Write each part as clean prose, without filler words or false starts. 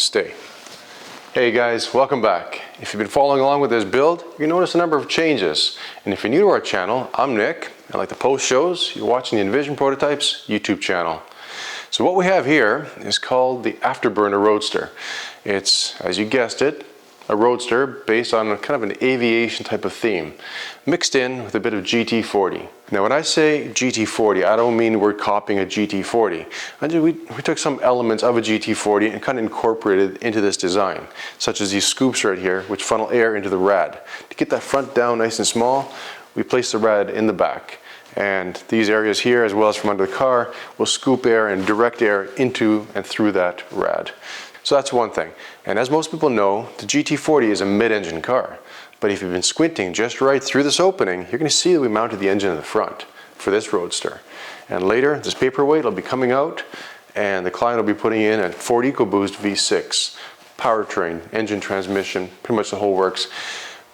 stay. Hey guys, welcome back. If you've been following along with this build, you notice a number of changes. And if you're new to our channel, I'm Nick. I like to post shows. You're watching the iNVision Prototypes YouTube channel. So what we have here is called the Afterburner Roadster. It's, as you guessed it, a roadster based on kind of an aviation type of theme, mixed in with a bit of GT40. Now when I say GT40, I don't mean we're copying a GT40. We took some elements of a GT40 and kind of incorporated into this design, such as these scoops right here, which funnel air into the rad. To get that front down nice and small, we place the rad in the back. And these areas here, as well as from under the car, will scoop air and direct air into and through that rad. So that's one thing. And as most people know, the GT40 is a mid-engine car. But if you've been squinting just right through this opening, you're going to see that we mounted the engine in the front for this roadster. And later, this paperweight will be coming out, and the client will be putting in a Ford EcoBoost V6 powertrain, engine, transmission, pretty much the whole works.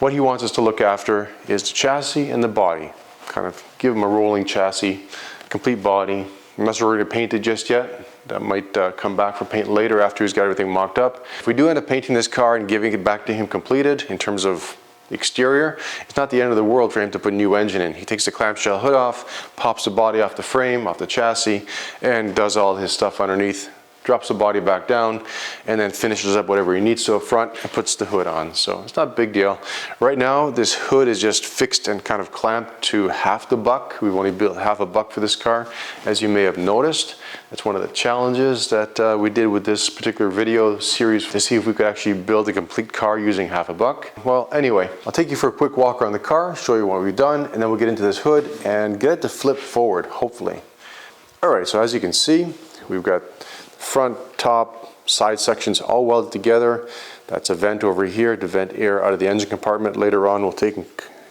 What he wants us to look after is the chassis and the body. Kind of give him a rolling chassis, complete body. I'm not sure we're going to paint it just yet. That might come back for paint later after he's got everything mocked up. If we do end up painting this car and giving it back to him completed in terms of the exterior, it's not the end of the world for him to put a new engine in. He takes the clamshell hood off, pops the body off the frame, off the chassis, and does all his stuff underneath, drops the body back down, and then finishes up whatever he needs to up front and puts the hood on. So it's not a big deal. Right now, this hood is just fixed and kind of clamped to half the buck. We've only built half a buck for this car, as you may have noticed. That's one of the challenges that we did with this particular video series, to see if we could actually build a complete car using half a buck. Well, anyway, I'll take you for a quick walk around the car, show you what we've done, and then we'll get into this hood and get it to flip forward, hopefully. All right, so as you can see, we've got front, top, side sections all welded together. That's a vent over here to vent air out of the engine compartment. Later on, we'll take and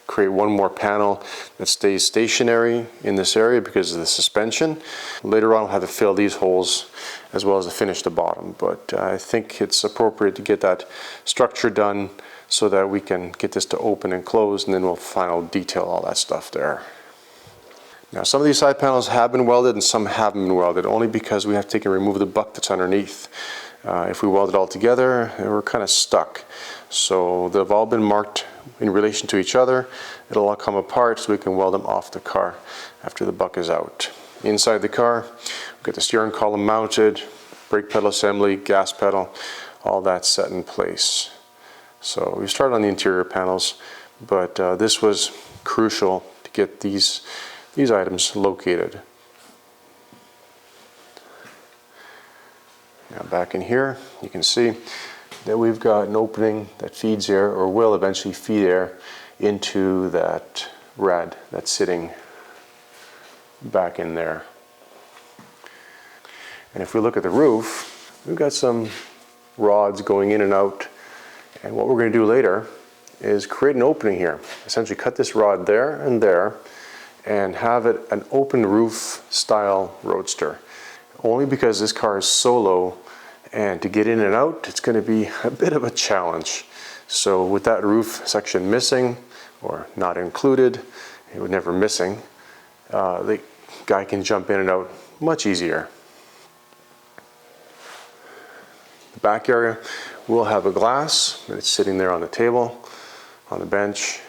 create one more panel that stays stationary in this area because of the suspension. Later on, we'll have to fill these holes as well as to finish the bottom. But I think it's appropriate to get that structure done so that we can get this to open and close, and then we'll final detail all that stuff there. Now some of these side panels have been welded and some haven't been welded, only because we have to take and remove the buck that's underneath. If we weld it all together, we're kind of stuck. So they've all been marked in relation to each other. It'll all come apart so we can weld them off the car after the buck is out. Inside the car, we've got the steering column mounted, brake pedal assembly, gas pedal, all that set in place. So we started on the interior panels, but this was crucial to get these items located. Now back in here, you can see that we've got an opening that feeds air, or will eventually feed air, into that rad that's sitting back in there. And if we look at the roof, we've got some rods going in and out. And what we're going to do later is create an opening here. Essentially cut this rod there and have it an open roof style roadster. Only because this car is so low, and to get in and out, it's going to be a bit of a challenge. So with that roof section missing, or not included, it was never missing, the guy can jump in and out much easier. The back area will have a glass, and it's sitting there on the table, on the bench.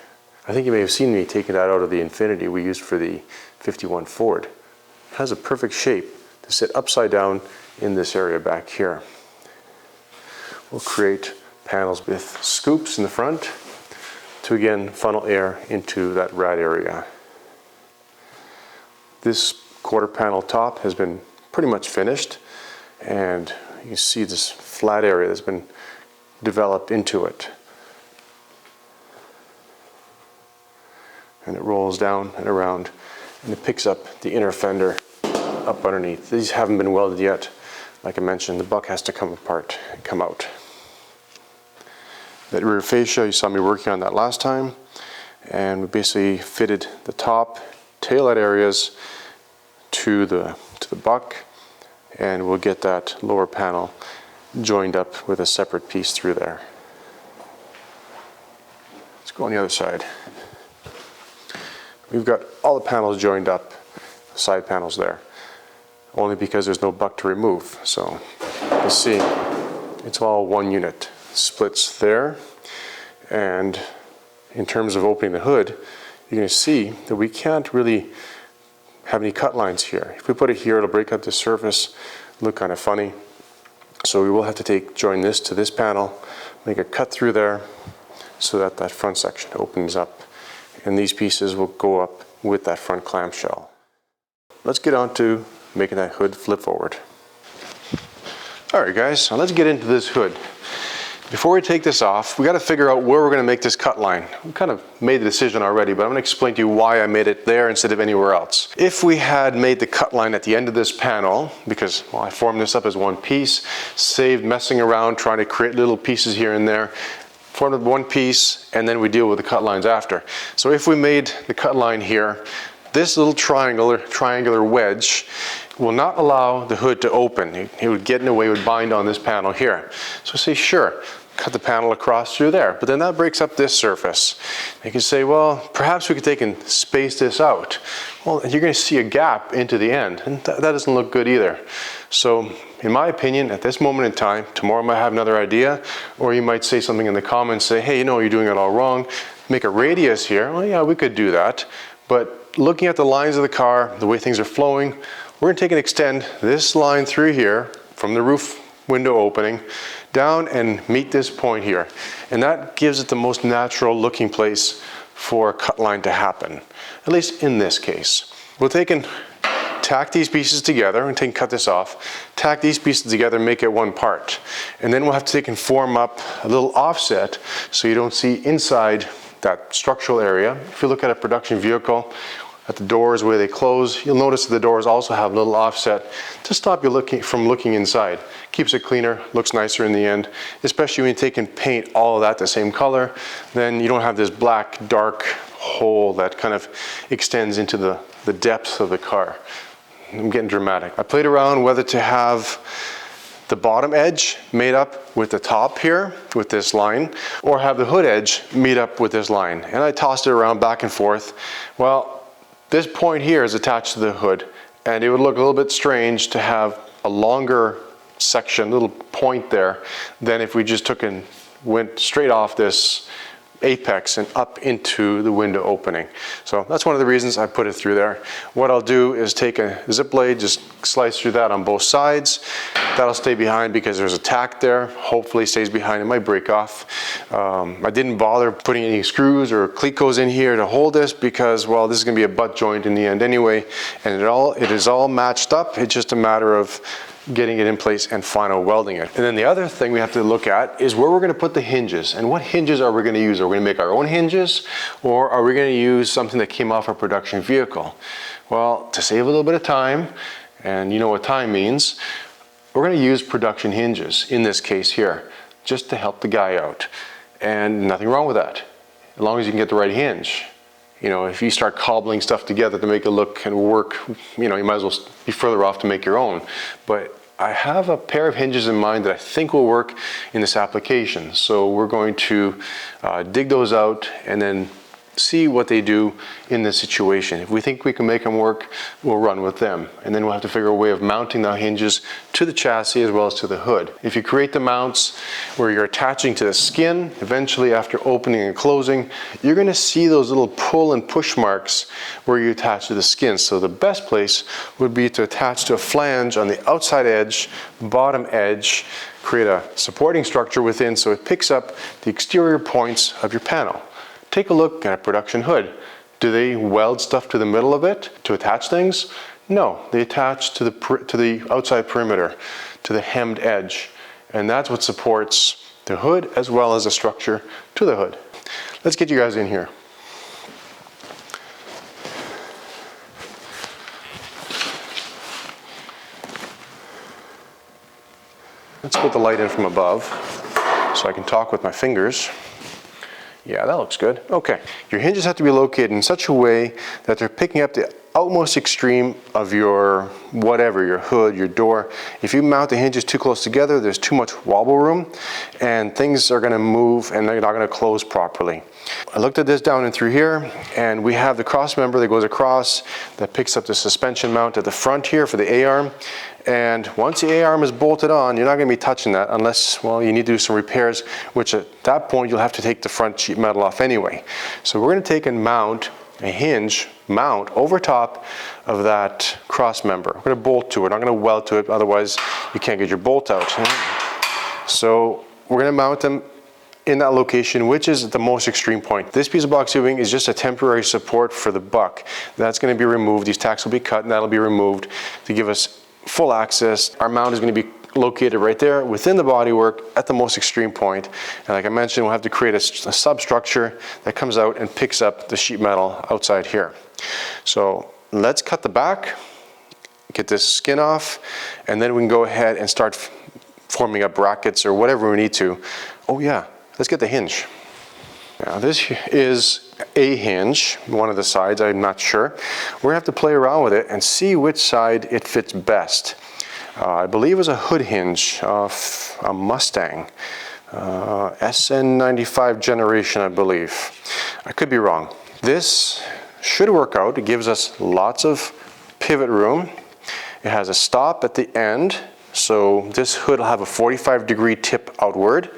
I think you may have seen me taking that out of the Infinity we used for the 51 Ford. It has a perfect shape to sit upside down in this area back here. We'll create panels with scoops in the front to again funnel air into that rad area. This quarter panel top has been pretty much finished, and you see this flat area that's been developed into it. And it rolls down and around, and it picks up the inner fender up underneath. These haven't been welded yet. Like I mentioned, the buck has to come apart and come out. That rear fascia, you saw me working on that last time, and we basically fitted the top taillight areas to the buck, and we'll get that lower panel joined up with a separate piece through there. Let's go on the other side. We've got all the panels joined up, side panels there, only because there's no buck to remove. So you see it's all one unit. Splits there, and in terms of opening the hood, you're going to see that we can't really have any cut lines here. If we put it here, it'll break up the surface, look kind of funny. So we will have to join this to this panel, make a cut through there so that that front section opens up, and these pieces will go up with that front clamshell. Let's get on to making that hood flip forward. Alright guys, so let's get into this hood. Before we take this off, we got to figure out where we're going to make this cut line. We kind of made the decision already, but I'm going to explain to you why I made it there instead of anywhere else. If we had made the cut line at the end of this panel, because well, I formed this up as one piece, saved messing around trying to create little pieces here and there, formed it one piece, and then we deal with the cut lines after. So if we made the cut line here, this little triangular wedge will not allow the hood to open. It would get in the way, it would bind on this panel here. So say, sure, cut the panel across through there, but then that breaks up this surface. You can say, well, perhaps we could take and space this out. Well, you're going to see a gap into the end, and that doesn't look good either. So, in my opinion, at this moment in time, tomorrow I might have another idea, or you might say something in the comments, say, hey, you know, you're doing it all wrong. Make a radius here. Well, yeah, we could do that, but looking at the lines of the car, the way things are flowing, we're going to take and extend this line through here from the roof window opening down and meet this point here. And that gives it the most natural looking place for a cut line to happen, at least in this case. We'll take and tack these pieces together and take and cut this off, tack these pieces together and make it one part. And then we'll have to take and form up a little offset so you don't see inside that structural area. If you look at a production vehicle, at the doors where they close, you'll notice that the doors also have a little offset to stop you from looking inside. Keeps it cleaner, looks nicer in the end, especially when you take and paint all of that the same color, then you don't have this black, dark hole that kind of extends into the depths of the car. I'm getting dramatic. I played around whether to have the bottom edge made up with the top here, with this line, or have the hood edge meet up with this line. And I tossed it around back and forth. Well, this point here is attached to the hood, and it would look a little bit strange to have a longer section, little point there, than if we just took and went straight off this apex and up into the window opening. So that's one of the reasons I put it through there. What I'll do is take a zip blade, just slice through that on both sides. That'll stay behind because there's a tack there. Hopefully it stays behind. It might break off. I didn't bother putting any screws or clecos in here to hold this because, well, this is going to be a butt joint in the end anyway, and it is all matched up. It's just a matter of getting it in place and final welding it. And then the other thing we have to look at is where we're going to put the hinges, and what hinges are we going to use? Are we going to make our own hinges, or are we going to use something that came off our production vehicle? Well, to save a little bit of time, and you know what time means, we're going to use production hinges in this case here, just to help the guy out. And nothing wrong with that, as long as you can get the right hinge. You know, if you start cobbling stuff together to make it look and work, you know, you might as well be further off to make your own. But I have a pair of hinges in mind that I think will work in this application. So we're going to dig those out and then see what they do in this situation. If we think we can make them work, we'll run with them. And then we'll have to figure a way of mounting the hinges to the chassis as well as to the hood. If you create the mounts where you're attaching to the skin, eventually after opening and closing, you're going to see those little pull and push marks where you attach to the skin. So the best place would be to attach to a flange on the outside edge, bottom edge, create a supporting structure within so it picks up the exterior points of your panel. Take a look at a production hood. Do they weld stuff to the middle of it to attach things? No, they attach to the outside perimeter, to the hemmed edge. And that's what supports the hood as well as the structure to the hood. Let's get you guys in here. Let's put the light in from above so I can talk with my fingers. Yeah, that looks good. Okay, your hinges have to be located in such a way that they're picking up the outmost extreme of your whatever, your hood, your door. If you mount the hinges too close together, there's too much wobble room and things are going to move and they're not going to close properly. I looked at this down and through here, and we have the cross member that goes across that picks up the suspension mount at the front here for the A-arm, And once the A-arm is bolted on, you're not going to be touching that unless, well, you need to do some repairs, which at that point you'll have to take the front sheet metal off anyway. So we're going to take and mount a hinge mount over top of that cross member. We're going to bolt to it. We're not going to weld to it, otherwise you can't get your bolt out. So we're going to mount them in that location, which is the most extreme point. This piece of box tubing is just a temporary support for the buck. That's going to be removed. These tacks will be cut and that'll be removed to give us full access. Our mount is going to be located right there within the bodywork at the most extreme point. And like I mentioned, we'll have to create a substructure that comes out and picks up the sheet metal outside here. So let's cut the back, get this skin off, and then we can go ahead and start forming up brackets or whatever we need to. Oh yeah, let's get the hinge. Now this is a hinge, one of the sides, I'm not sure. We're gonna have to play around with it and see which side it fits best. I believe it was a hood hinge of a Mustang, SN95 generation, I believe. I could be wrong. This should work out. It gives us lots of pivot room. It has a stop at the end, so this hood will have a 45-degree tip outward,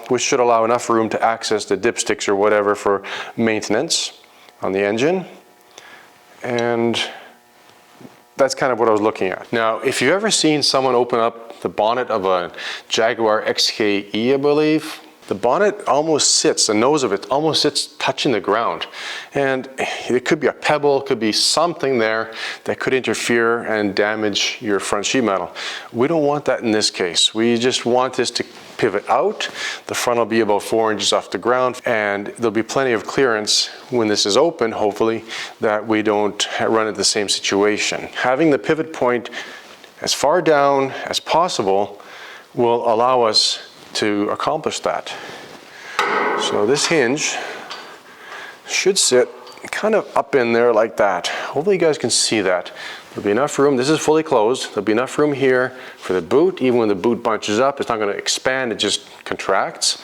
which should allow enough room to access the dipsticks or whatever for maintenance on the engine. And that's kind of what I was looking at. Now, if you've ever seen someone open up the bonnet of a Jaguar XKE, I believe, the bonnet almost sits, the nose of it almost sits touching the ground. And it could be a pebble, it could be something there that could interfere and damage your front sheet metal. We don't want that in this case. We just want this to pivot out. The front will be about 4 inches off the ground, and there'll be plenty of clearance when this is open, hopefully, that we don't run into the same situation. Having the pivot point as far down as possible will allow us to accomplish that. So this hinge should sit kind of up in there like that. Hopefully you guys can see that. There'll be enough room. This is fully closed. There'll be enough room here for the boot. Even when the boot bunches up, it's not going to expand, it just contracts.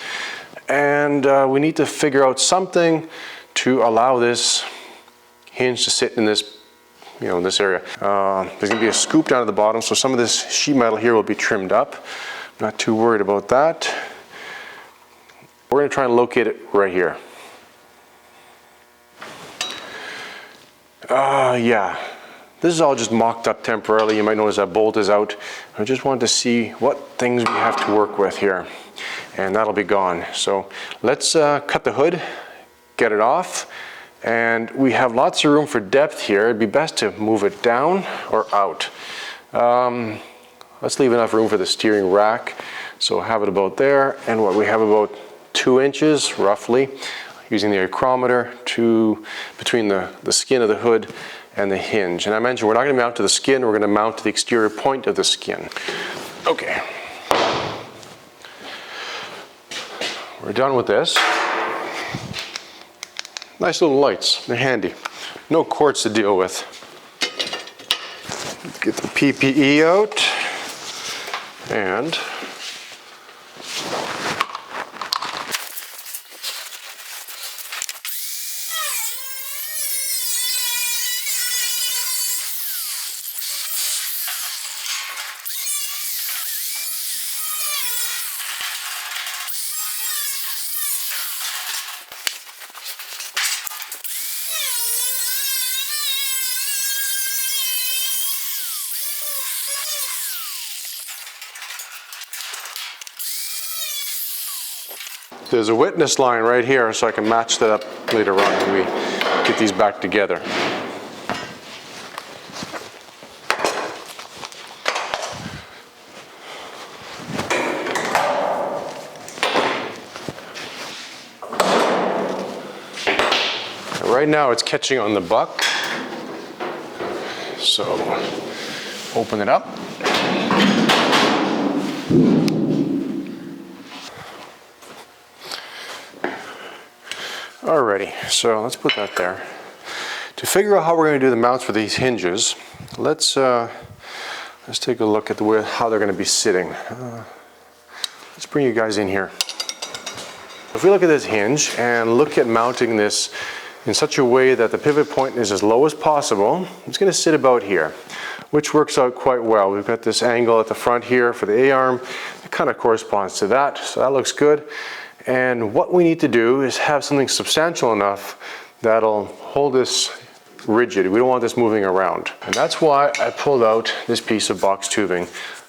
And we need to figure out something to allow this hinge to sit in this, you know, in this area. There's going to be a scoop down at the bottom, so some of this sheet metal here will be trimmed up. Not too worried about that. We're going to try and locate it right here. Yeah, this is all just mocked up temporarily. You might notice that bolt is out. I just wanted to see what things we have to work with here, and that'll be gone. So let's cut the hood, get it off, and we have lots of room for depth here. It'd be best to move it down or out. Let's leave enough room for the steering rack. So have it about there, and what we have about 2 inches roughly, using the acrometer to between the skin of the hood and the hinge. And I mentioned we're not going to mount to the skin, we're going to mount to the exterior point of the skin. Okay. We're done with this. Nice little lights, they're handy. No cords to deal with. Get the PPE out. And there's a witness line right here, so I can match that up later on when we get these back together. Right now it's catching on the buck, so open it up. Alrighty, so let's put that there. To figure out how we're going to do the mounts for these hinges, let's take a look at how they're going to be sitting. Let's bring you guys in here. If we look at this hinge and look at mounting this in such a way that the pivot point is as low as possible, it's going to sit about here. which works out quite well. We've got this angle at the front here for the A-arm. It kind of corresponds to that, so that looks good. And what we need to do is have something substantial enough that'll hold this rigid. We don't want this moving around. And that's why I pulled out this piece of box tubing.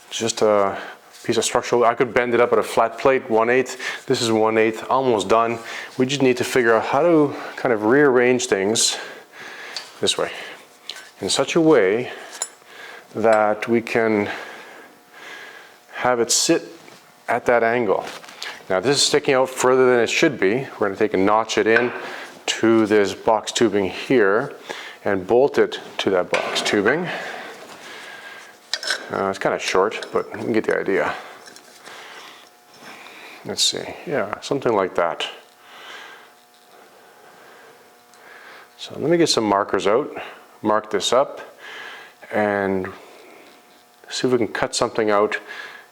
Just a piece of structural. I could bend it up at a flat plate, 1/8. This is 1/8, almost done. We just need to figure out how to kind of rearrange things this way, in such a way that we can have it sit at that angle. Now this is sticking out further than it should be. We're going to take and notch it in to this box tubing here and bolt it to that box tubing. It's kind of short, but you can get the idea. Let's see, yeah, something like that. So let me get some markers out, mark this up, and see if we can cut something out,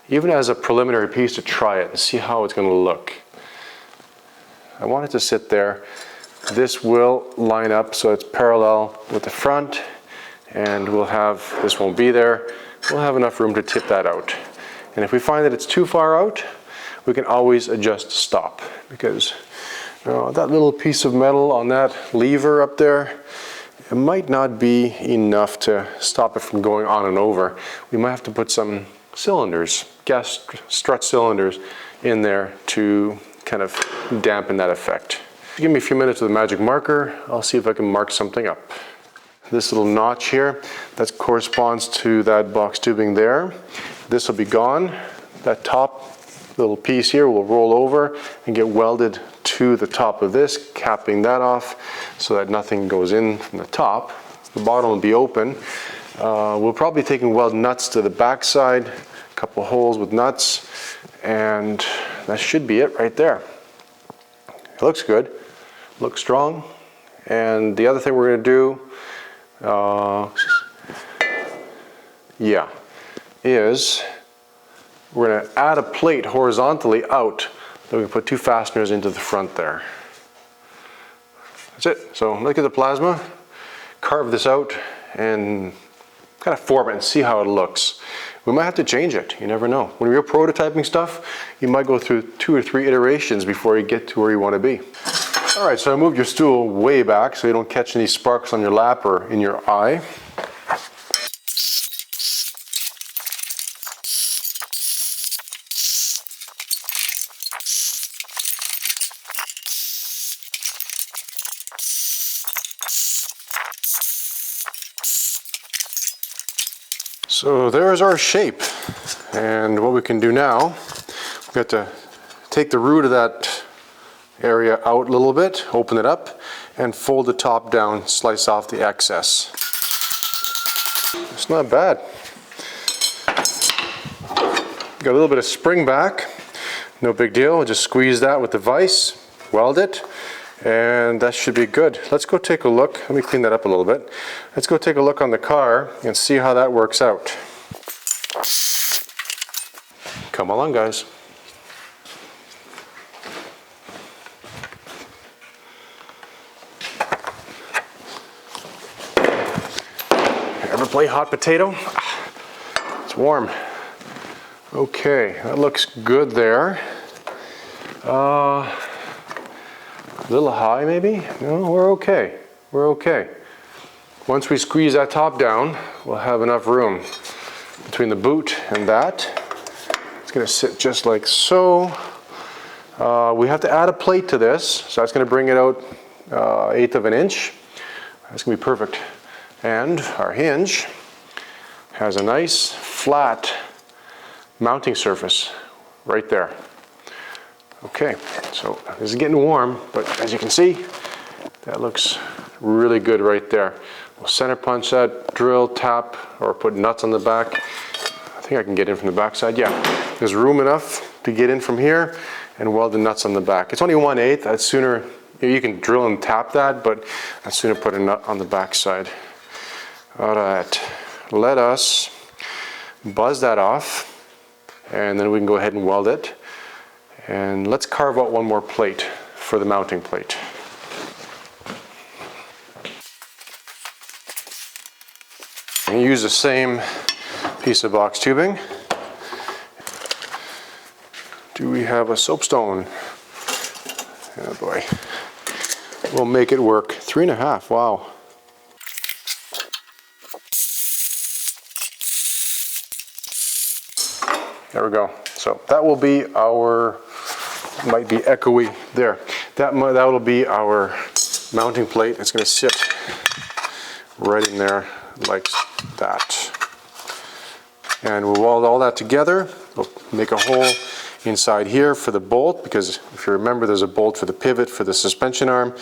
even as a preliminary piece, to try it and see how it's going to look. I want it to sit there. This will line up so it's parallel with the front, and we'll have, this won't be there, we'll have enough room to tip that out. And if we find that it's too far out, we can always adjust to stop, because that little piece of metal on that lever up there, it might not be enough to stop it from going on and over. We might have to put some cylinders, gas strut cylinders in there to kind of dampen that effect. Give me a few minutes with a magic marker. I'll see if I can mark something up. This little notch here, that corresponds to that box tubing there. This will be gone. That top little piece here will roll over and get welded to the top of this, capping that off so that nothing goes in from the top. The bottom will be open. We'll probably be taking weld nuts to the back side, a couple holes with nuts, and that should be it right there. It looks good, looks strong. And the other thing we're going to do is we're going to add a plate horizontally out, then we can put two fasteners into the front there. That's it. So look at the plasma, carve this out, and kind of form it and see how it looks. We might have to change it, you never know. When you're prototyping stuff, you might go through 2 or 3 iterations before you get to where you want to be. All right, so I moved your stool way back so you don't catch any sparks on your lap or in your eye. So there's our shape, and what we can do now, we've got to take the root of that area out a little bit, open it up, and fold the top down, slice off the excess. It's not bad. Got a little bit of spring back, no big deal. Just squeeze that with the vise, weld it, and that should be good. Let's go take a look. Let me clean that up a little bit. Let's go take a look on the car and see how that works out. Come along, guys. Ever play hot potato? It's warm. Okay, that looks good there. A little high maybe? No, we're okay. We're okay. Once we squeeze that top down, we'll have enough room between the boot and that. It's going to sit just like so. We have to add a plate to this, so that's going to bring it out 1/8 of an inch. That's going to be perfect. And our hinge has a nice flat mounting surface right there. Okay, so this is getting warm, but as you can see, that looks really good right there. We'll center punch that, drill, tap, or put nuts on the back. I think I can get in from the back side. Yeah, there's room enough to get in from here and weld the nuts on the back. It's only 1/8. I'd sooner, you can drill and tap that, but I'd sooner put a nut on the back side. All right, let us buzz that off, and then we can go ahead and weld it. And let's carve out one more plate for the mounting plate. gonna use the same piece of box tubing. Do we have a soapstone? Oh boy. We'll make it work. 3.5, wow. There we go. So that will be our, might be echoey there. That will be our mounting plate. It's gonna sit right in there like that. And we'll weld all that together. We'll make a hole inside here for the bolt, because if you remember, there's a bolt for the pivot for the suspension arm,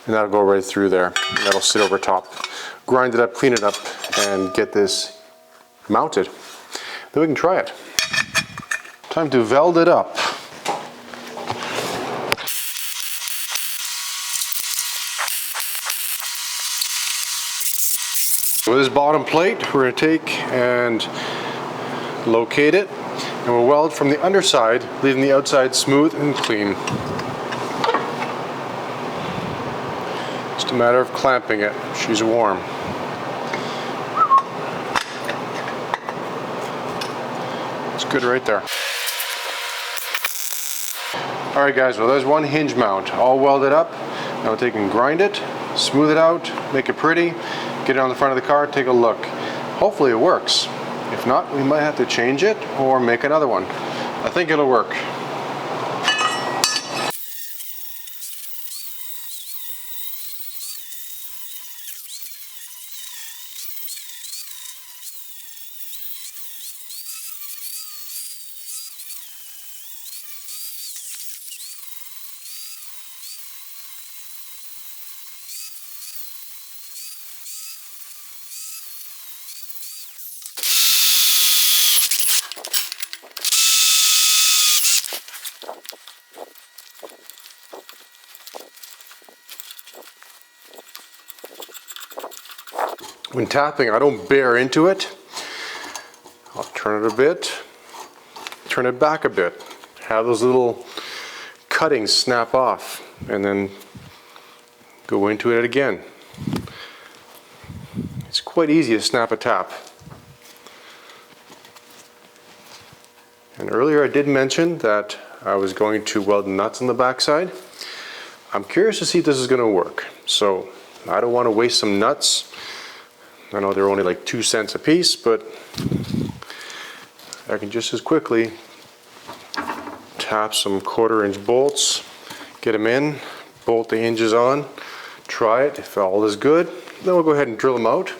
and that'll go right through there. And that'll sit over top. Grind it up, clean it up, and get this mounted. Then we can try it. Time to weld it up. With this bottom plate, we're going to take and locate it, and we'll weld from the underside, leaving the outside smooth and clean. Just a matter of clamping it. She's warm. It's good right there. Alright guys, well there's one hinge mount all welded up. Now we'll take and grind it, smooth it out, make it pretty, get it on the front of the car, take a look. Hopefully it works. If not, we might have to change it or make another one. I think it'll work. When tapping, I don't bear into it. I'll turn it a bit, turn it back a bit, have those little cuttings snap off, and then go into it again. It's quite easy to snap a tap. And earlier I did mention that I was going to weld nuts on the backside. I'm curious to see if this is going to work. So I don't want to waste some nuts. I know they're only like 2 cents a piece, but I can just as quickly tap some 1/4-inch bolts, get them in, bolt the hinges on, try it. If all is good, then we'll go ahead and drill them out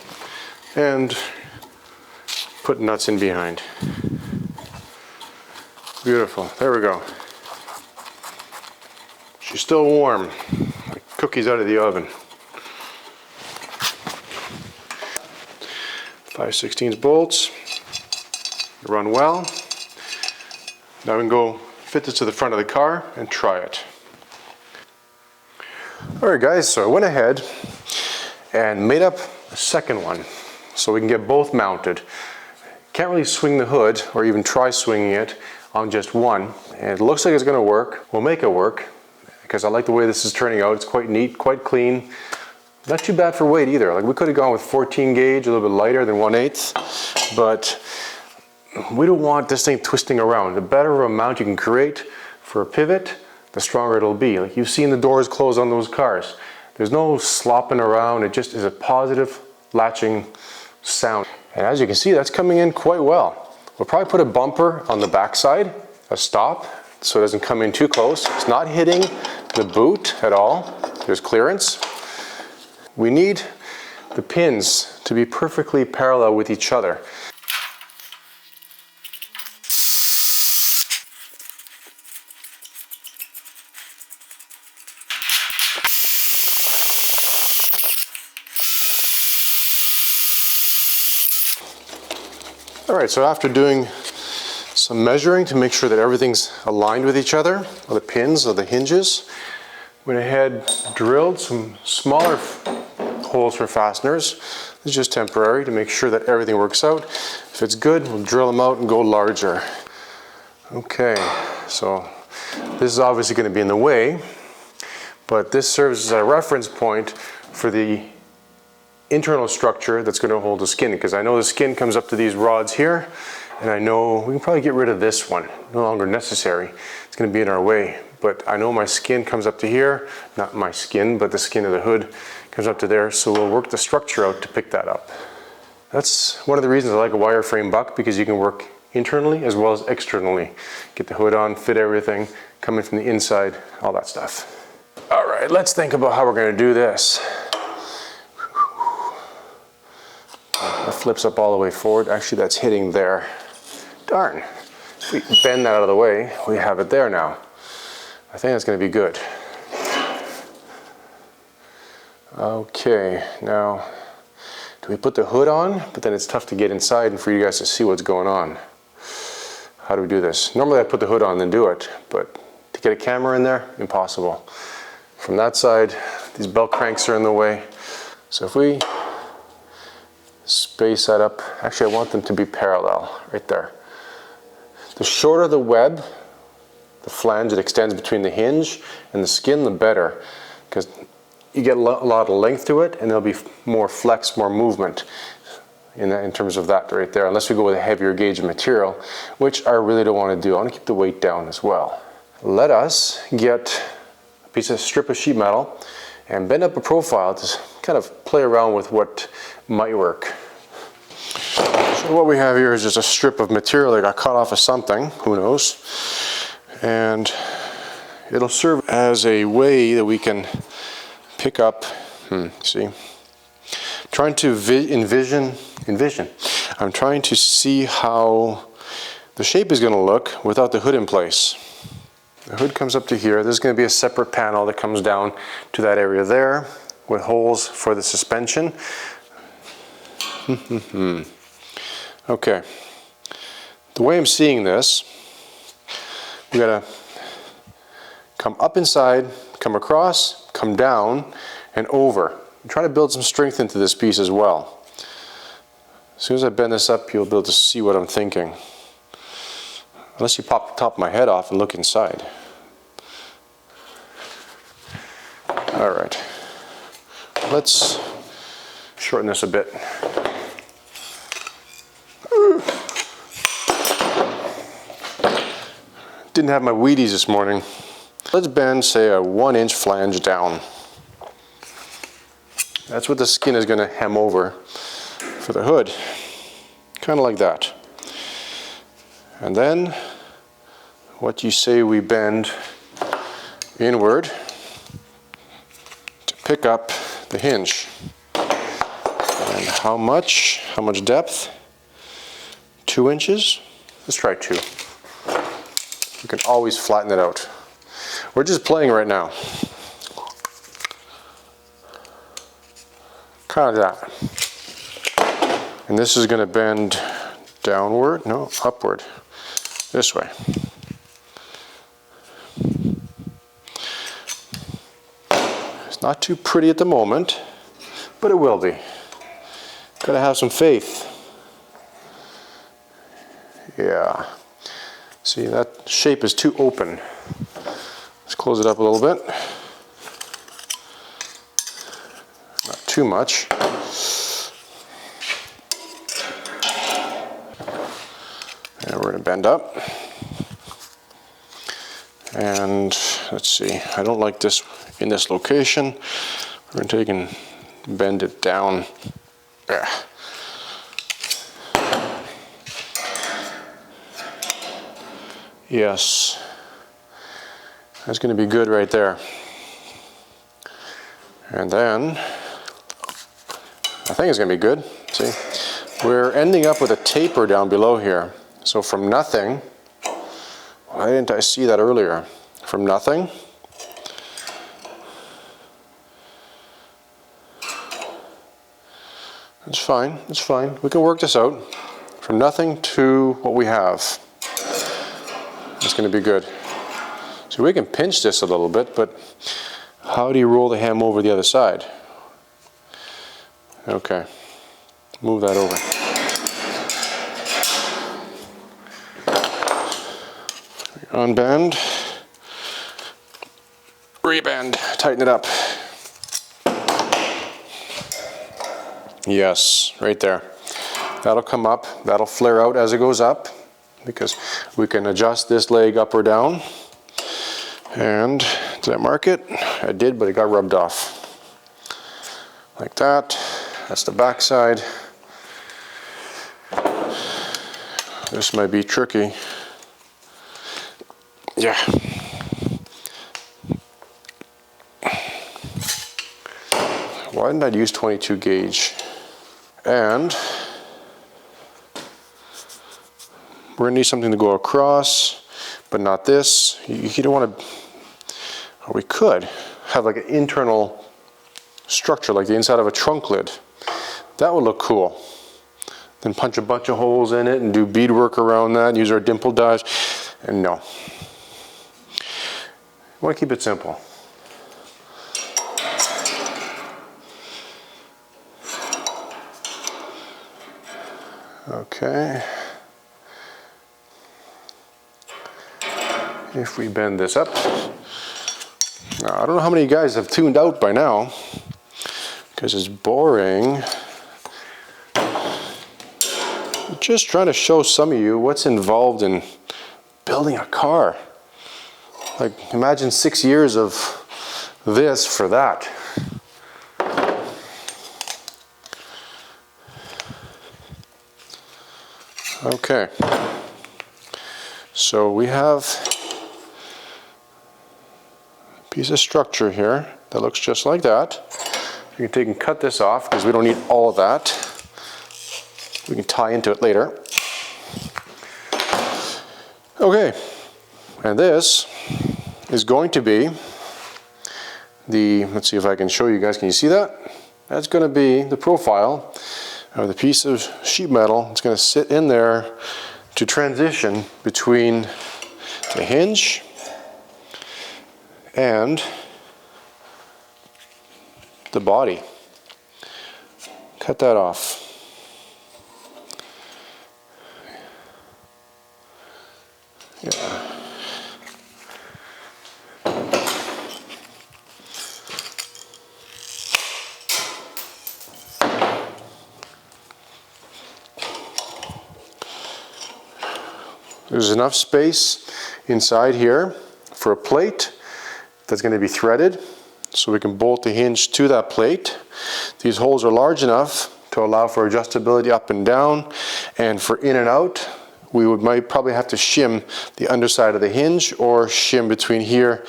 and put nuts in behind. Beautiful, there we go. She's still warm, like cookies out of the oven. 5/16 bolts, run well. Now we can go fit this to the front of the car and try it. Alright guys, so I went ahead and made up a second one so we can get both mounted. Can't really swing the hood or even try swinging it on just one, and it looks like it's going to work. We'll make it work because I like the way this is turning out. It's quite neat, quite clean. Not too bad for weight either. Like we could have gone with 14 gauge, a little bit lighter than 1/8, but we don't want this thing twisting around. The better amount you can create for a pivot, the stronger it'll be. Like you've seen the doors close on those cars. There's no slopping around. It just is a positive latching sound. And as you can see, that's coming in quite well. We'll probably put a bumper on the backside, a stop, so it doesn't come in too close. It's not hitting the boot at all. There's clearance. We need the pins to be perfectly parallel with each other. Alright, so after doing some measuring to make sure that everything's aligned with each other, or the pins or the hinges, went ahead, drilled some smaller holes for fasteners. This is just temporary to make sure that everything works out. If it's good, we'll drill them out and go larger. Okay, so this is obviously going to be in the way, but this serves as a reference point for the internal structure that's going to hold the skin, because I know the skin comes up to these rods here, and I know we can probably get rid of this one, no longer necessary. It's going to be in our way, but I know my skin comes up to here, not my skin, but the skin of the hood comes up to there, so we'll work the structure out to pick that up. That's one of the reasons I like a wireframe buck, because you can work internally as well as externally. Get the hood on, fit everything, coming from the inside, all that stuff. All right, let's think about how we're going to do this. That flips up all the way forward. Actually, that's hitting there. Darn. If we bend that out of the way, we have it there now. I think that's going to be good. Okay, now, do we put the hood on? But then it's tough to get inside and for you guys to see what's going on. How do we do this? Normally I put the hood on and then do it, but to get a camera in there, impossible. From that side, these belt cranks are in the way. So if we space that up, actually I want them to be parallel, right there. The shorter the web, the flange that extends between the hinge and the skin, the better, because you get a lot of length to it and there'll be more flex, more movement in terms of that right there, unless we go with a heavier gauge of material, which I really don't want to do. I want to keep the weight down as well. Let us get a strip of sheet metal and bend up a profile to kind of play around with what might work. So what we have here is just a strip of material that got cut off of something, who knows, and it'll serve as a way that we can pick up, see, I'm trying to envision, I'm trying to see how the shape is going to look without the hood in place. The hood comes up to here. There's going to be a separate panel that comes down to that area there with holes for the suspension. Okay, the way I'm seeing this, we gotta come up inside, come across, come down, and over. I'm trying to build some strength into this piece as well. As soon as I bend this up, you'll be able to see what I'm thinking. Unless you pop the top of my head off and look inside. All right, let's shorten this a bit. Didn't have my Wheaties this morning. Let's bend, say, a 1-inch flange down. That's what the skin is going to hem over for the hood. Kind of like that. And then, what you say we bend inward to pick up the hinge. And how much depth? 2 inches? Let's try 2. You can always flatten it out. We're just playing right now. Kind of that. And this is going to bend downward, no, upward, this way. It's not too pretty at the moment, but it will be. Gotta have some faith. Yeah. See, that shape is too open. Let's close it up a little bit. Not too much. And we're going to bend up. And let's see, I don't like this in this location. We're going to take and bend it down. There. Yes, that's going to be good right there. And then, I think it's going to be good. See, we're ending up with a taper down below here. So from nothing, why didn't I see that earlier? From nothing, it's fine, it's fine. We can work this out. From nothing to what we have. It's going to be good. So we can pinch this a little bit, but how do you roll the hem over the other side? Okay, move that over. Unbend, rebend, tighten it up. Yes, right there. That'll come up, that'll flare out as it goes up, because we can adjust this leg up or down. And did I mark it? I did, but it got rubbed off. Like that. That's the back side. This might be tricky. Yeah. Why didn't I use 22 gauge? And we're gonna need something to go across, but not this. You don't want to, or we could have like an internal structure, like the inside of a trunk lid. That would look cool. Then punch a bunch of holes in it and do beadwork around that, and use our dimple dies. And no. I want to keep it simple. Okay. If we bend this up. Now, I don't know how many of you guys have tuned out by now, because it's boring. I'm just trying to show some of you what's involved in building a car. Like, imagine 6 years of this for that. Okay, so we have a piece of structure here that looks just like that. We can take and cut this off because we don't need all of that. We can tie into it later. Okay, and this is going to be the, let's see if I can show you guys, can you see that? That's going to be the profile of the piece of sheet metal. It's going to sit in there to transition between the hinge and the body. Cut that off. Yeah. There's enough space inside here for a plate that's going to be threaded, so we can bolt the hinge to that plate. These holes are large enough to allow for adjustability up and down, and for in and out, we might probably have to shim the underside of the hinge or shim between here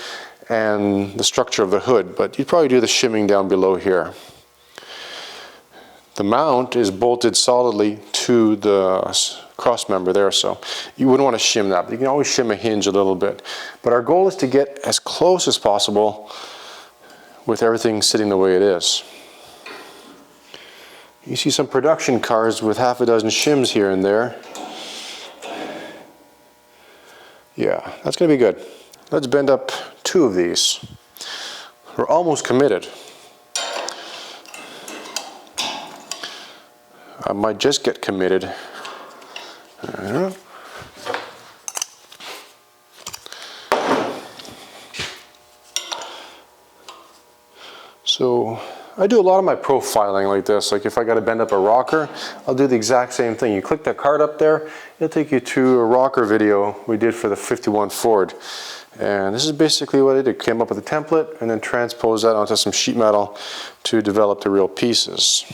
and the structure of the hood, but you'd probably do the shimming down below here. The mount is bolted solidly to the cross member there, so you wouldn't want to shim that, but you can always shim a hinge a little bit. But our goal is to get as close as possible with everything sitting the way it is. You see some production cars with half a dozen shims here and there. Yeah, that's going to be good. Let's bend up 2 of these. We're almost committed. I might just get committed. So I do a lot of my profiling like this. Like if I got to bend up a rocker, I'll do the exact same thing. You click that card up there, it'll take you to a rocker video we did for the 51 Ford. And this is basically what I did. Came up with a template and then transposed that onto some sheet metal to develop the real pieces.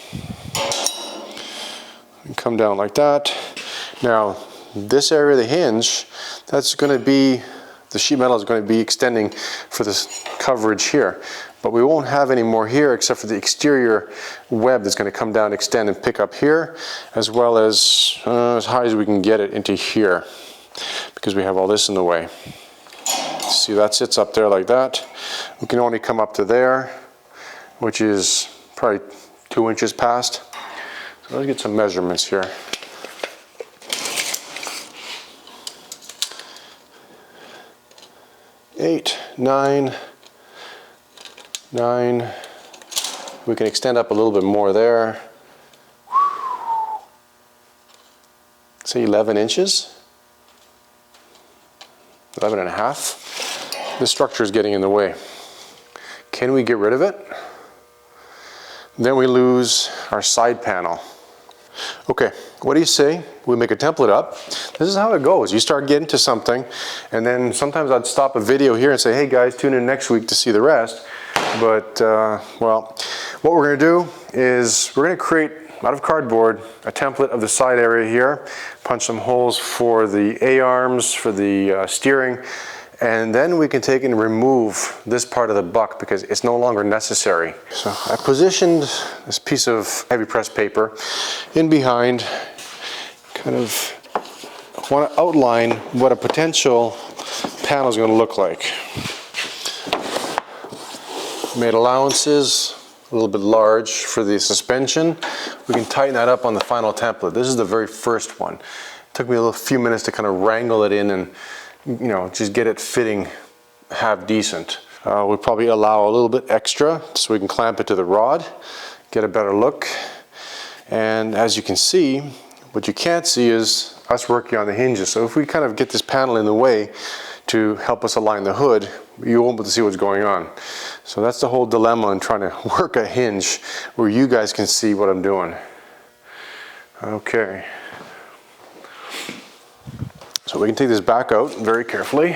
And come down like that. Now, this area of the hinge, that's going to be, the sheet metal is going to be extending for this coverage here. But we won't have any more here except for the exterior web that's going to come down, extend, and pick up here, as well as high as we can get it into here, because we have all this in the way. See, that sits up there like that. We can only come up to there, which is probably 2 inches past. So let's get some measurements here. 8, 9, 9. We can extend up a little bit more there. Say 11 inches. 11 and a half. This structure is getting in the way. Can we get rid of it? Then we lose our side panel. Okay, what do you say we make a template up? This is how it goes. You start getting to something, and then sometimes I'd stop a video here and say, hey guys, tune in next week to see the rest. But, well, what we're gonna do is we're gonna create, out of cardboard, a template of the side area here, punch some holes for the A-arms, for the steering, and then we can take and remove this part of the buck because it's no longer necessary. So I positioned this piece of heavy press paper in behind, kind of want to outline what a potential panel is going to look like. Made allowances a little bit large for the suspension. We can tighten that up on the final template. This is the very first one. It took me a few minutes to kind of wrangle it in and, you know, just get it fitting half decent. We'll probably allow a little bit extra so we can clamp it to the rod, get a better look. And as you can see, what you can't see is us working on the hinges. So if we kind of get this panel in the way to help us align the hood, you won't be able to see what's going on. So that's the whole dilemma in trying to work a hinge where you guys can see what I'm doing. Okay. So we can take this back out very carefully.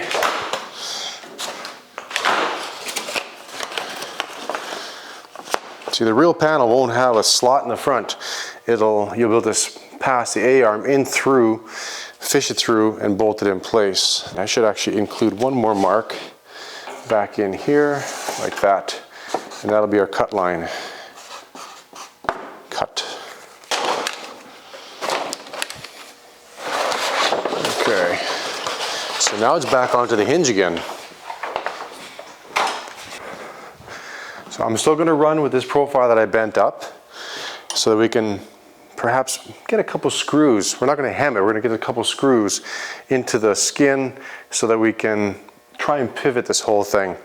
See, the real panel won't have a slot in the front. You'll be able to pass the A-arm in through, fish it through, and bolt it in place. I should actually include one more mark back in here, like that. And that'll be our cut line. Cut. Okay, so now it's back onto the hinge again. So I'm still going to run with this profile that I bent up so that we can perhaps get a couple screws. We're not going to hem it, we're going to get a couple screws into the skin so that we can try and pivot this whole thing.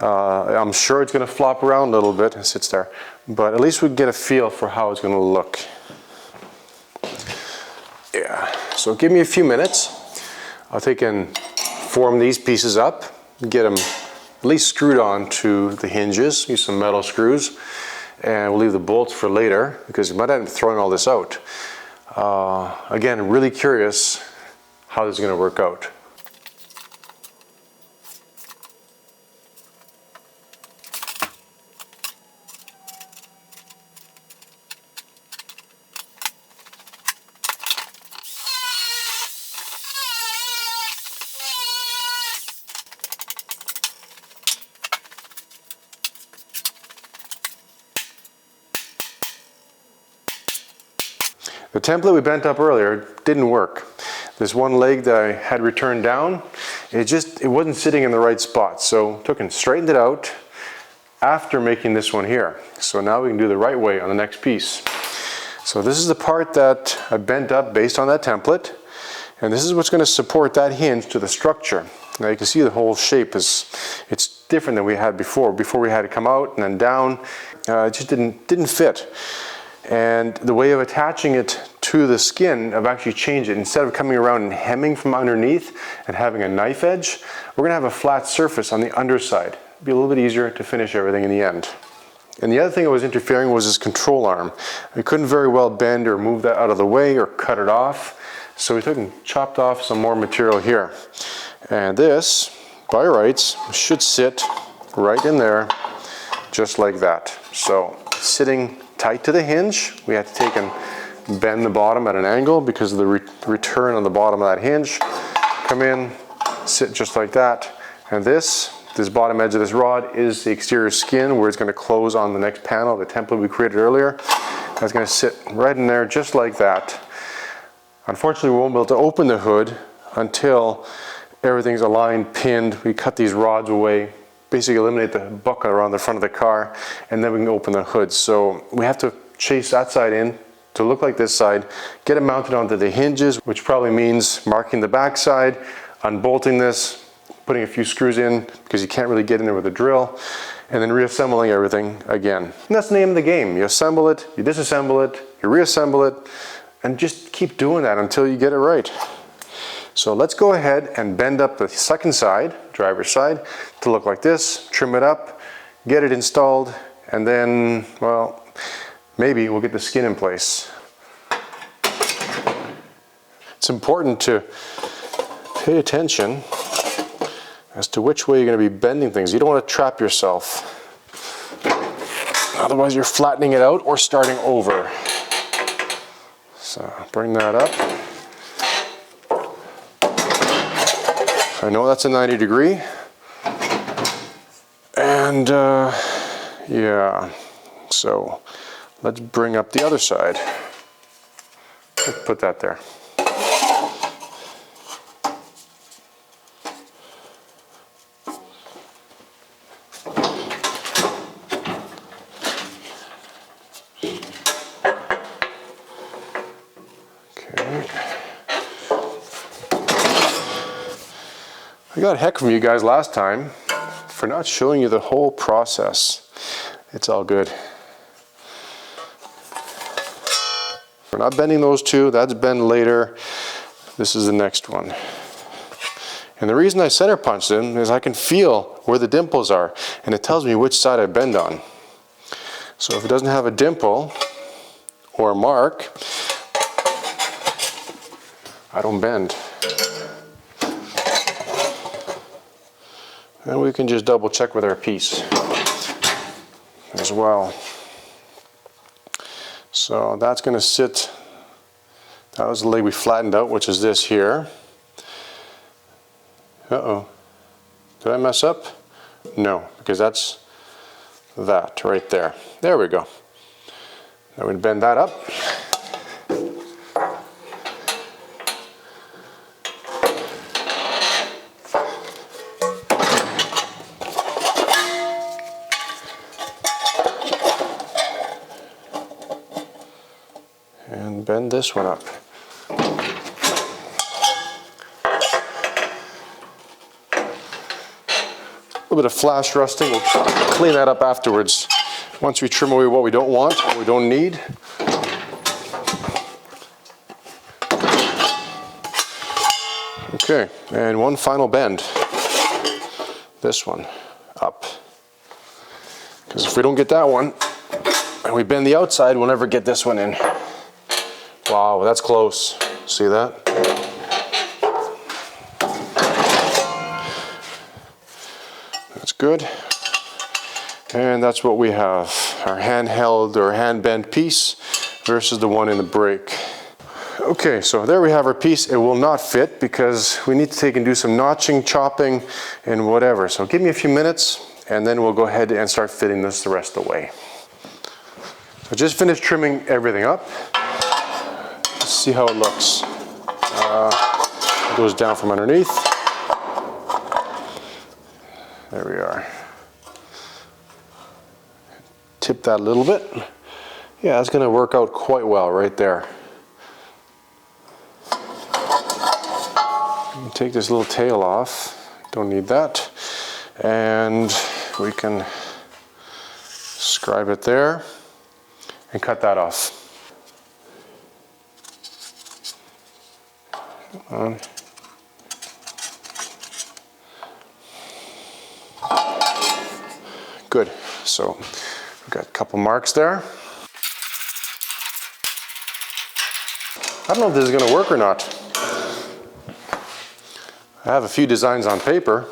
I'm sure it's going to flop around a little bit, it sits there, but at least we can get a feel for how it's going to look. Yeah, so give me a few minutes. I'll take and form these pieces up, get them at least screwed on to the hinges, use some metal screws, and we'll leave the bolts for later because we might end up throwing all this out. Again, really curious how this is going to work out. The template we bent up earlier didn't work. This one leg that I had returned down, it wasn't sitting in the right spot. So took and straightened it out after making this one here. So now we can do the right way on the next piece. So this is the part that I bent up based on that template. And this is what's going to support that hinge to the structure. Now you can see the whole shape it's different than we had before. Before we had it come out and then down. It just didn't fit. And the way of attaching it to the skin, I've actually changed it. Instead of coming around and hemming from underneath and having a knife edge, we're gonna have a flat surface on the underside. It'll be a little bit easier to finish everything in the end. And the other thing that was interfering was this control arm. I couldn't very well bend or move that out of the way or cut it off. So we took and chopped off some more material here. And this, by rights, should sit right in there, just like that. So sitting tight to the hinge, we had to take and bend the bottom at an angle because of the return on the bottom of that hinge. Come in, sit just like that, and this bottom edge of this rod is the exterior skin where it's going to close on the next panel, the template we created earlier. That's going to sit right in there just like that. Unfortunately, we won't be able to open the hood until everything's aligned, pinned. We cut these rods away, basically eliminate the buckle around the front of the car, and then we can open the hood. So we have to chase that side in to look like this side, get it mounted onto the hinges, which probably means marking the back side, unbolting this, putting a few screws in because you can't really get in there with a drill, and then reassembling everything again. And that's the name of the game. You assemble it, you disassemble it, you reassemble it, and just keep doing that until you get it right. So let's go ahead and bend up the second side, driver's side, to look like this, trim it up, get it installed, and then, well, maybe we'll get the skin in place. It's important to pay attention as to which way you're going to be bending things. You don't want to trap yourself. Otherwise you're flattening it out or starting over. So bring that up. I know that's a 90 degree. And yeah, so let's bring up the other side. Let's put that there. I got heck from you guys last time for not showing you the whole process. It's all good. We're not bending those two, that's bend later. This is the next one. And the reason I center punched them is I can feel where the dimples are, and it tells me which side I bend on. So if it doesn't have a dimple or a mark, I don't bend. And we can just double check with our piece as well. So that's going to sit, that was the leg we flattened out, which is this here. Uh-oh, did I mess up? No, because that's that right there. There we go. Now we bend that up. And bend this one up. A little bit of flash rusting, we'll clean that up afterwards. Once we trim away what we don't want, what we don't need. Okay, and one final bend. This one up. Because if we don't get that one, and we bend the outside, we'll never get this one in. Wow, that's close. See that? That's good. And that's what we have. Our handheld or hand bent piece versus the one in the brake. Okay, so there we have our piece. It will not fit because we need to take and do some notching, chopping, and whatever. So give me a few minutes and then we'll go ahead and start fitting this the rest of the way. So just finished trimming everything up. Let's see how it looks. It goes down from underneath. There we are. Tip that a little bit. Yeah, that's going to work out quite well right there. Take this little tail off. Don't need that. And we can scribe it there and cut that off. Good. So we've got a couple marks there. I don't know if this is going to work or not. I have a few designs on paper,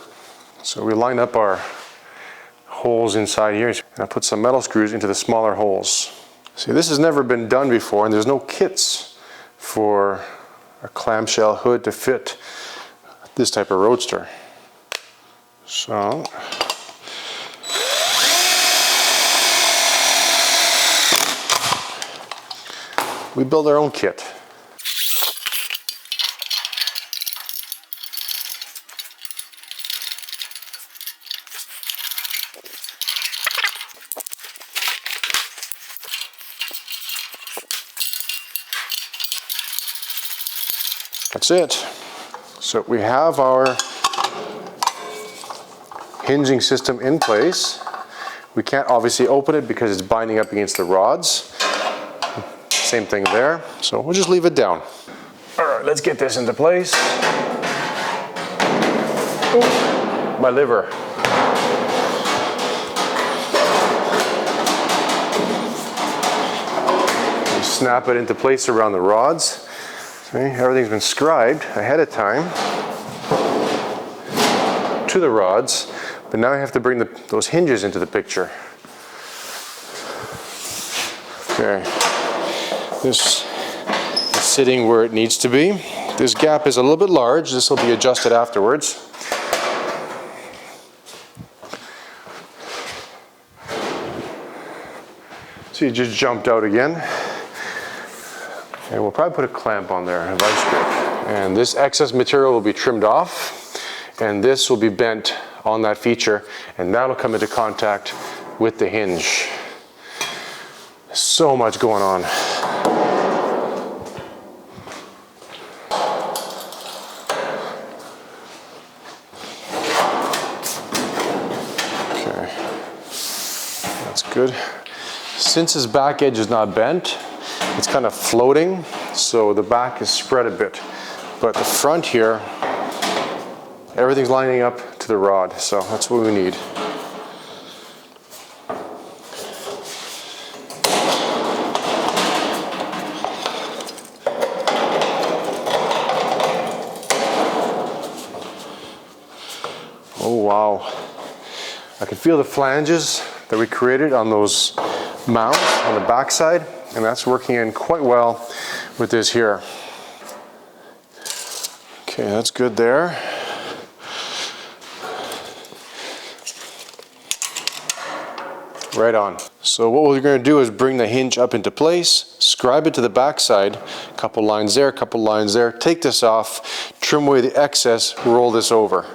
so we line up our holes inside here, and I put some metal screws into the smaller holes. See, this has never been done before, and there's no kits for a clamshell hood to fit this type of roadster. So we build our own kit. That's it. So we have our hinging system in place. We can't obviously open it because it's binding up against the rods. Same thing there. So we'll just leave it down. All right, let's get this into place. Ooh, my liver. snap it into place around the rods. See, everything's been scribed ahead of time to the rods, but now I have to bring those hinges into the picture. Okay, this is sitting where it needs to be. This gap is a little bit large. This will be adjusted afterwards. See, it just jumped out again. And we'll probably put a clamp on there, a vice grip. And this excess material will be trimmed off, and this will be bent on that feature, and that'll come into contact with the hinge. So much going on. Okay, that's good. Since his back edge is not bent, it's kind of floating, so the back is spread a bit. But the front here, everything's lining up to the rod, so that's what we need. Oh wow. I can feel the flanges that we created on those mounts on the back side, and that's working in quite well with this here. Okay, that's good there. Right on. So what we're going to do is bring the hinge up into place, scribe it to the back side, a couple lines there, a couple lines there, take this off, trim away the excess, roll this over.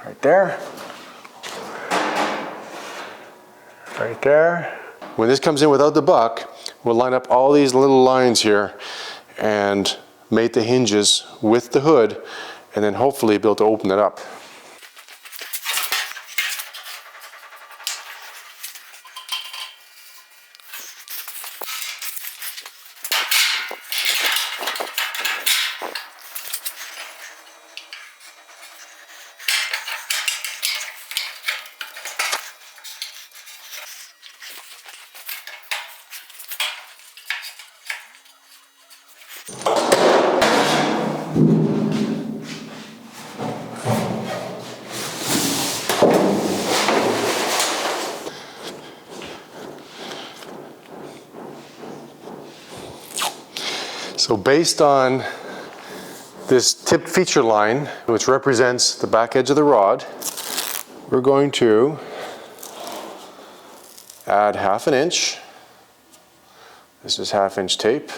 Right there. Right there. When this comes in without the buck, we'll line up all these little lines here and mate the hinges with the hood, and then hopefully be able to open it up. So based on this tipped feature line, which represents the back edge of the rod, we're going to add 1/2 inch. This is 1/2 inch tape.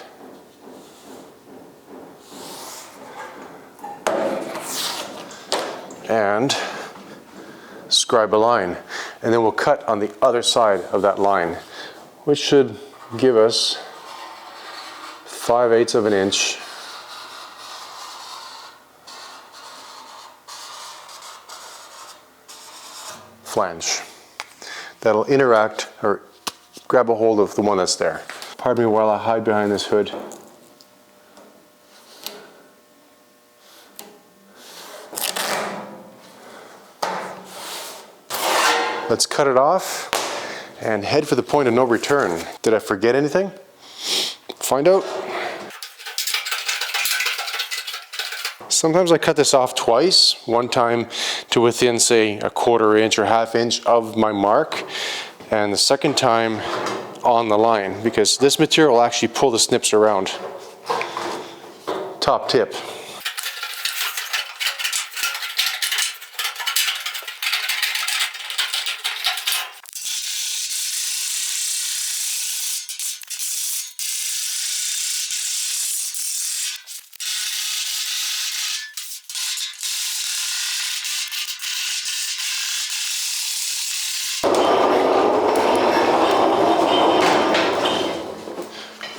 And scribe a line. And then we'll cut on the other side of that line, which should give us 5/8 of an inch flange that'll interact or grab a hold of the one that's there. Pardon me while I hide behind this hood. Let's cut it off and head for the point of no return. Did I forget anything? Find out. Sometimes I cut this off twice, one time to within, say, 1/4 inch or 1/2 inch of my mark, and the second time on the line, because this material will actually pull the snips around. Top tip.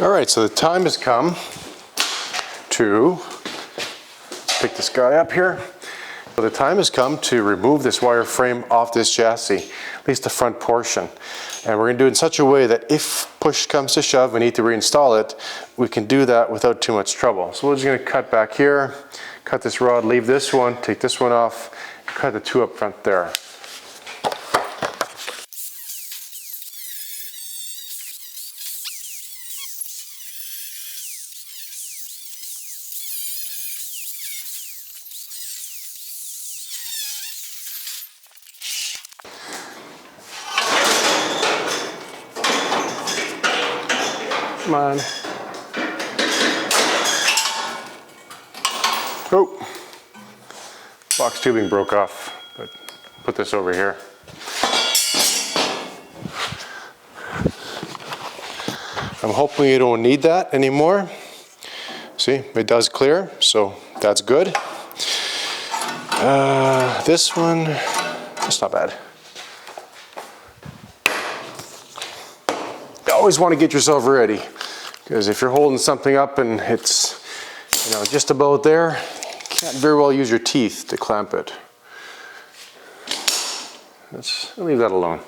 All right, so the time has come to pick this guy up here. So the time has come to remove this wire frame off this chassis, at least the front portion. And we're going to do it in such a way that if push comes to shove, we need to reinstall it, we can do that without too much trouble. So we're just going to cut back here, cut this rod, leave this one, take this one off, cut the two up front there. Come on. Oh, box tubing broke off, but put this over here. I'm hoping you don't need that anymore. See, it does clear, so that's good. This one, that's not bad. You always want to get yourself ready, because if you're holding something up and it's, you know, just about there, you can't very well use your teeth to clamp it. I'll leave that alone.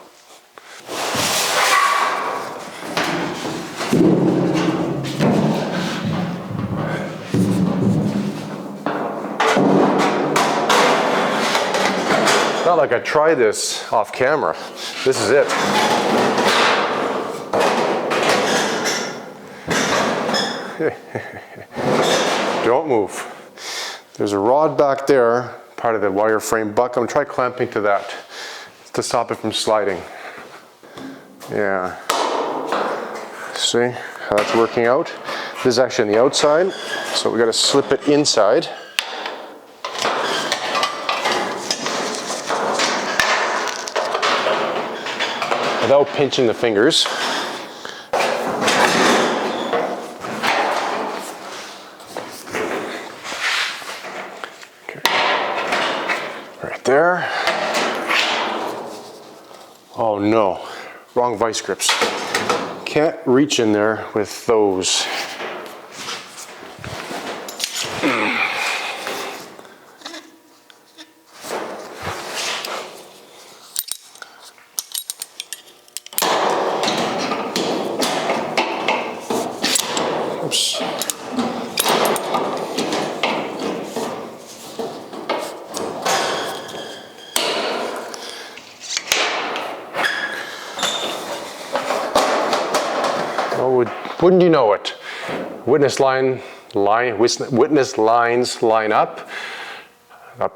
Not like I tried this off camera. This is it. Don't move. There's a rod back there, part of the wireframe buck. I'm gonna try clamping to that to stop it from sliding. Yeah. See how that's working out? This is actually on the outside, so we gotta slip it inside. Without pinching the fingers. Okay. Right there. Oh no, wrong vice grips. Can't reach in there with those. Oops. Oh, wouldn't you know it? Witness lines line up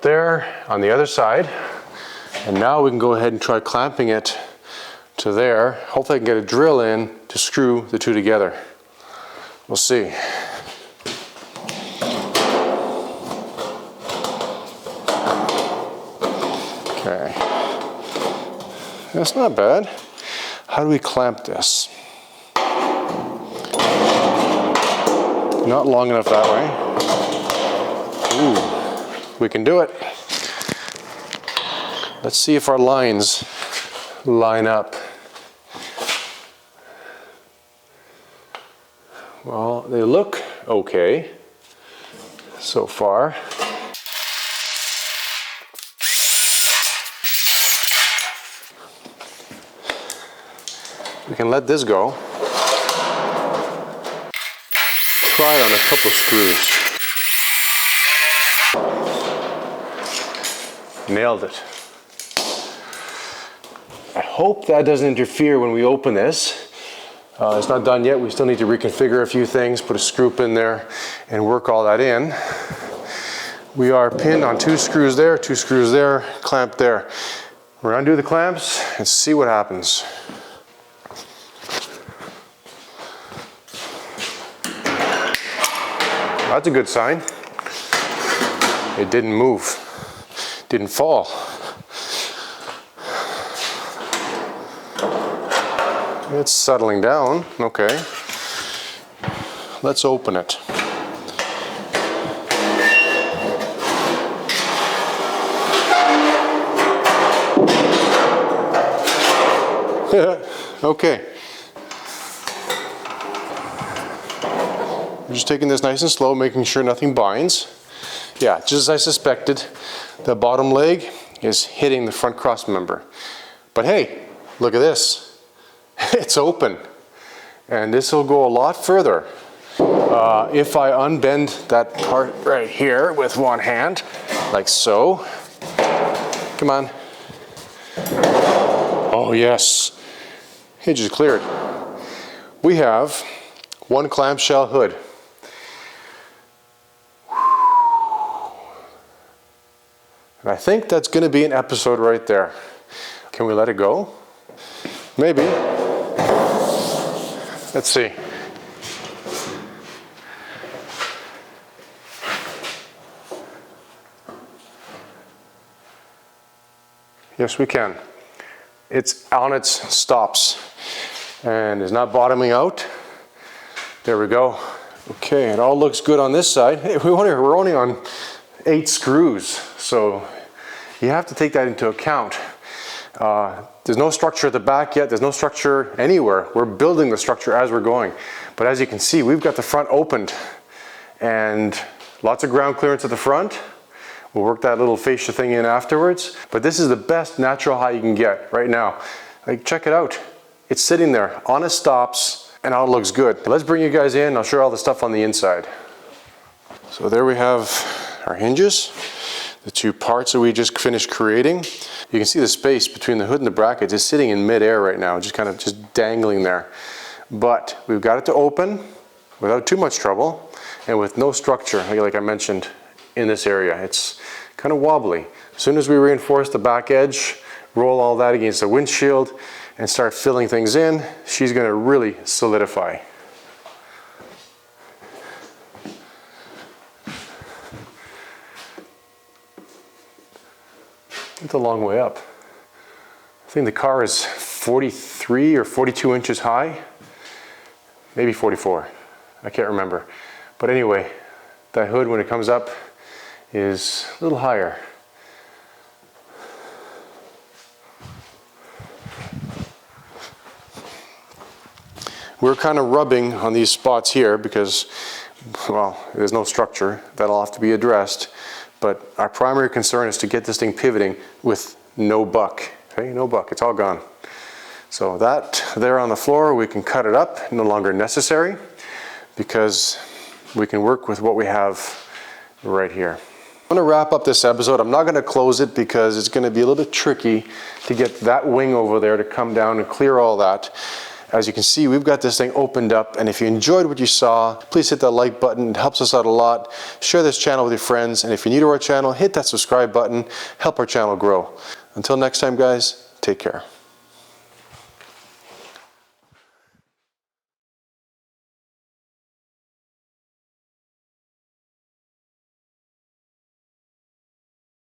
there on the other side. And now we can go ahead and try clamping it to there. Hopefully I can get a drill in to screw the two together. We'll see. Okay. That's not bad. How do we clamp this? Not long enough that way. Ooh, we can do it. Let's see if our lines line up. Well, they look okay so far. We can let this go. Try it on a couple screws. Nailed it. I hope that doesn't interfere when we open this. It's not done yet. We still need to reconfigure a few things, put a screw in there, and work all that in. We are pinned on 2 screws there, 2 screws there, clamp there. We're gonna undo the clamps and see what happens. That's a good sign. It didn't move, didn't fall. It's settling down, okay. Let's open it. Okay. We're just taking this nice and slow, making sure nothing binds. Yeah, just as I suspected, the bottom leg is hitting the front cross member. But hey, look at this. It's open. And this will go a lot further. If I unbend that part right here with one hand, like so. Come on. Oh yes. Hinge is cleared. We have one clamshell hood. And I think that's going to be an episode right there. Can we let it go? Maybe. Let's see. Yes, we can. It's on its stops and is not bottoming out. There we go. Okay, it all looks good on this side. Hey, we're only on 8 screws, so you have to take that into account. There's no structure at the back yet. There's no structure anywhere. We're building the structure as we're going. But as you can see, we've got the front opened and lots of ground clearance at the front. We'll work that little fascia thing in afterwards. But this is the best natural height you can get right now. Like, check it out. It's sitting there on its stops and all looks good. Let's bring you guys in. I'll show you all the stuff on the inside. So there we have our hinges, the 2 parts that we just finished creating. You can see the space between the hood and the brackets is sitting in mid-air right now, just kind of just dangling there. But we've got it to open without too much trouble and with no structure, like I mentioned, in this area. It's kind of wobbly. As soon as we reinforce the back edge, roll all that against the windshield and start filling things in, she's going to really solidify. It's a long way up. I think the car is 43 or 42 inches high, maybe 44. I can't remember. But anyway, that hood when it comes up is a little higher. We're kind of rubbing on these spots here because, well, there's no structure. That'll have to be addressed. But our primary concern is to get this thing pivoting with no buck. Okay, no buck, it's all gone. So that there on the floor, we can cut it up, no longer necessary, because we can work with what we have right here. I'm going to wrap up this episode. I'm not going to close it because it's going to be a little bit tricky to get that wing over there to come down and clear all that. As you can see, we've got this thing opened up, and if you enjoyed what you saw, please hit that like button. It helps us out a lot. Share this channel with your friends, and if you're new to our channel, hit that subscribe button. Help our channel grow. Until next time, guys, take care.